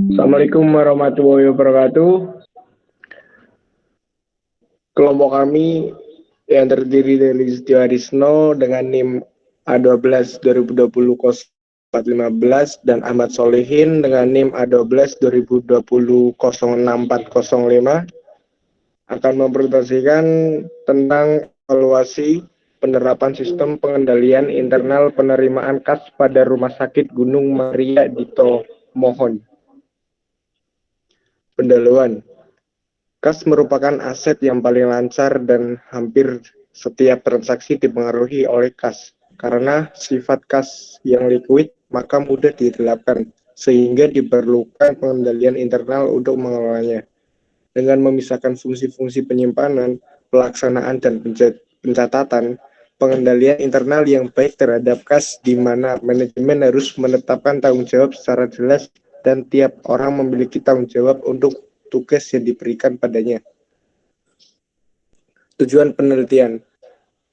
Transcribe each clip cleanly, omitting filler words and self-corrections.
Assalamualaikum warahmatullahi wabarakatuh. Kelompok kami yang terdiri dari Setio Arisno dengan NIM A12 2020 0415 dan Ahmad Solehin dengan NIM A12 2020 06405 akan mempresentasikan tentang evaluasi penerapan sistem pengendalian internal penerimaan kas pada Rumah Sakit Gunung Maria Dito Mohon. Pendahuluan. Kas merupakan aset yang paling lancar dan hampir setiap transaksi dipengaruhi oleh kas. Karena sifat kas yang liquid, maka mudah digelapkan, sehingga diperlukan pengendalian internal untuk mengelolanya. Dengan memisahkan fungsi-fungsi penyimpanan, pelaksanaan, dan pencatatan, pengendalian internal yang baik terhadap kas di mana manajemen harus menetapkan tanggung jawab secara jelas dan tiap orang memiliki tanggung jawab untuk tugas yang diberikan padanya. Tujuan penelitian.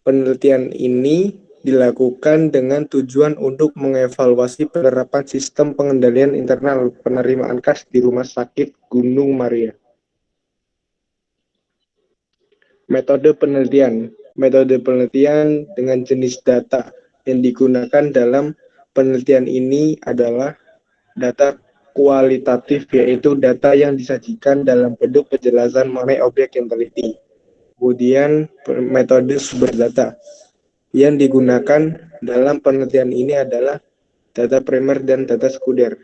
Penelitian ini dilakukan dengan tujuan untuk mengevaluasi penerapan sistem pengendalian internal penerimaan kas di Rumah Sakit Gunung Maria. Metode penelitian. Metode penelitian dengan jenis data yang digunakan dalam penelitian ini adalah data kualitatif, yaitu data yang disajikan dalam bentuk penjelasan mengenai objek yang teliti. Kemudian metode sumber data yang digunakan dalam penelitian ini adalah data primer dan data sekunder.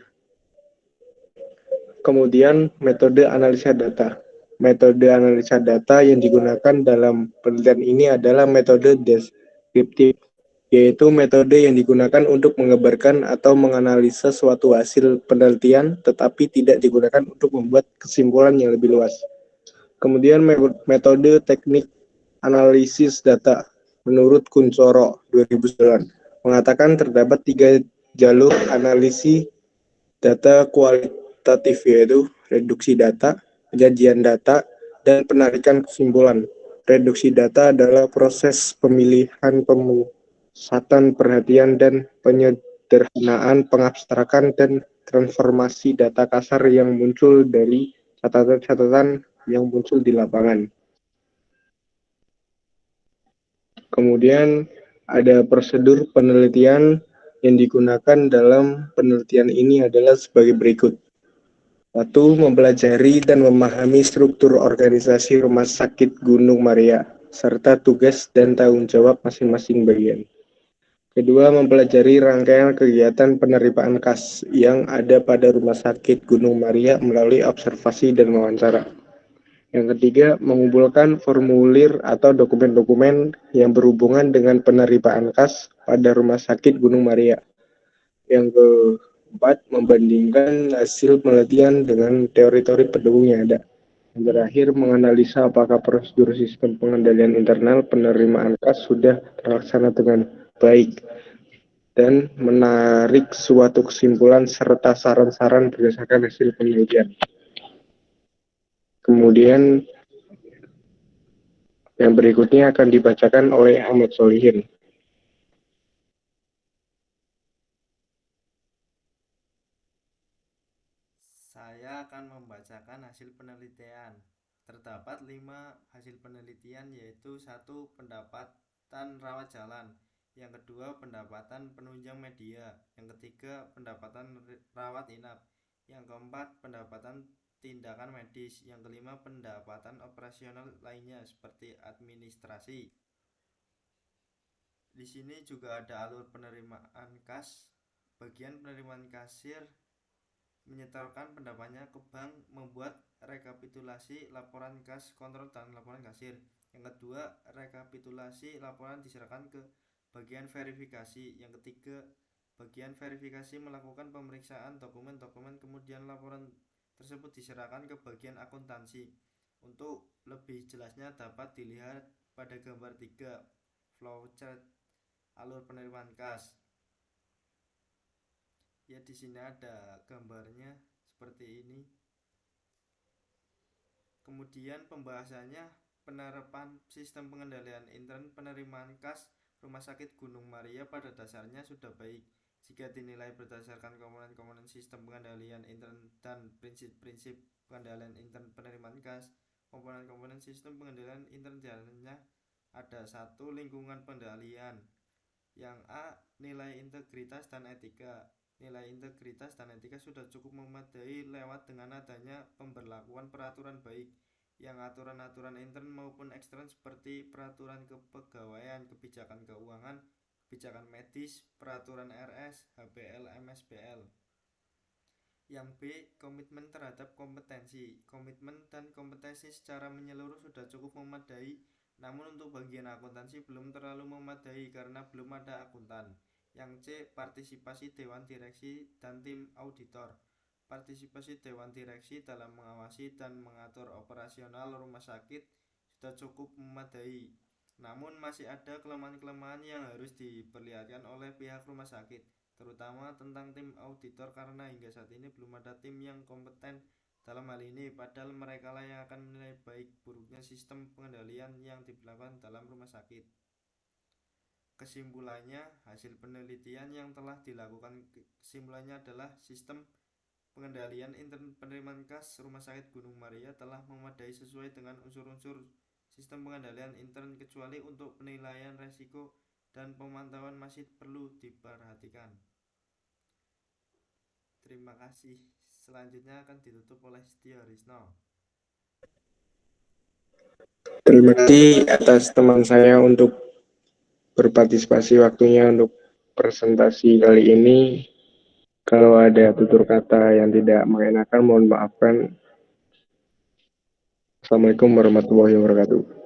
Kemudian metode analisa data. Metode analisa data yang digunakan dalam penelitian ini adalah metode deskriptif, yaitu metode yang digunakan untuk menggambarkan atau menganalisa suatu hasil penelitian, tetapi tidak digunakan untuk membuat kesimpulan yang lebih luas. Kemudian metode teknik analisis data menurut Kuncoro 2009 mengatakan terdapat 3 jalur analisis data kualitatif, yaitu reduksi data, penyajian data, dan penarikan kesimpulan. Reduksi data adalah proses pemilihan, pemusatan perhatian, dan penyederhanaan, pengabstrakan, dan transformasi data kasar yang muncul dari catatan-catatan yang muncul di lapangan. Kemudian ada prosedur penelitian yang digunakan dalam penelitian ini adalah sebagai berikut. 1. Mempelajari dan memahami struktur organisasi Rumah Sakit Gunung Maria, serta tugas dan tanggung jawab masing-masing bagian. Kedua, mempelajari rangkaian kegiatan penerimaan kas yang ada pada Rumah Sakit Gunung Maria melalui observasi dan wawancara. Yang ketiga, mengumpulkan formulir atau dokumen-dokumen yang berhubungan dengan penerimaan kas pada Rumah Sakit Gunung Maria. Yang keempat, membandingkan hasil penelitian dengan teori-teori pendukung yang ada. Yang terakhir, menganalisa apakah prosedur sistem pengendalian internal penerimaan kas sudah terlaksana dengan baik dan menarik suatu kesimpulan serta saran-saran berdasarkan hasil penelitian. Kemudian yang berikutnya akan dibacakan oleh Ahmad Solihin. Saya akan membacakan hasil penelitian. Terdapat 5 hasil penelitian, yaitu 1. Pendapatan rawat jalan. Yang kedua, pendapatan penunjang media. Yang ketiga, pendapatan rawat inap. Yang keempat, pendapatan tindakan medis. Yang kelima, pendapatan operasional lainnya seperti administrasi. Di sini juga ada alur penerimaan kas. Bagian penerimaan kasir menyetorkan pendapatnya ke bank, membuat rekapitulasi laporan kas kontrol dan laporan kasir. Yang kedua, rekapitulasi laporan diserahkan ke bagian verifikasi. Yang ketiga, bagian verifikasi melakukan pemeriksaan dokumen-dokumen, kemudian laporan tersebut diserahkan ke bagian akuntansi. Untuk lebih jelasnya dapat dilihat pada gambar 3 flowchart alur penerimaan kas. Ya, di sini ada gambarnya seperti ini. Kemudian pembahasannya, penerapan sistem pengendalian intern penerimaan kas Rumah Sakit Gunung Maria pada dasarnya sudah baik. jika dinilai berdasarkan komponen-komponen sistem pengendalian intern dan prinsip-prinsip pengendalian intern penerimaan kas. Komponen-komponen sistem pengendalian intern diantaranya ada satu, lingkungan pengendalian. Yang A, nilai integritas dan etika. Nilai integritas dan etika sudah cukup memadai lewat dengan adanya pemberlakuan peraturan baik yang aturan-aturan intern maupun ekstern seperti peraturan kepegawaian, kebijakan keuangan, kebijakan medis, peraturan RS, HBL, MSBL. Yang B, komitmen terhadap kompetensi. Komitmen dan kompetensi secara menyeluruh sudah cukup memadai, namun untuk bagian akuntansi belum terlalu memadai karena belum ada akuntan. Yang C, partisipasi dewan direksi dan tim auditor. Partisipasi dewan direksi dalam mengawasi dan mengatur operasional rumah sakit sudah cukup memadai, namun masih ada kelemahan-kelemahan yang harus diperlihatkan oleh pihak rumah sakit, terutama tentang tim auditor karena hingga saat ini belum ada tim yang kompeten dalam hal ini, padahal mereka lah yang akan menilai baik buruknya sistem pengendalian yang diberlakukan dalam rumah sakit. Kesimpulannya, hasil penelitian yang telah dilakukan kesimpulannya adalah sistem pengendalian intern penerimaan kas Rumah Sakit Gunung Maria telah memadai sesuai dengan unsur-unsur sistem pengendalian intern kecuali untuk penilaian resiko dan pemantauan masih perlu diperhatikan. Terima kasih. Selanjutnya akan ditutup oleh Setio Risno. Terima kasih atas teman saya untuk berpartisipasi waktunya untuk presentasi kali ini. Kalau ada tutur kata yang tidak mengenakan, mohon maafkan. Assalamualaikum warahmatullahi wabarakatuh.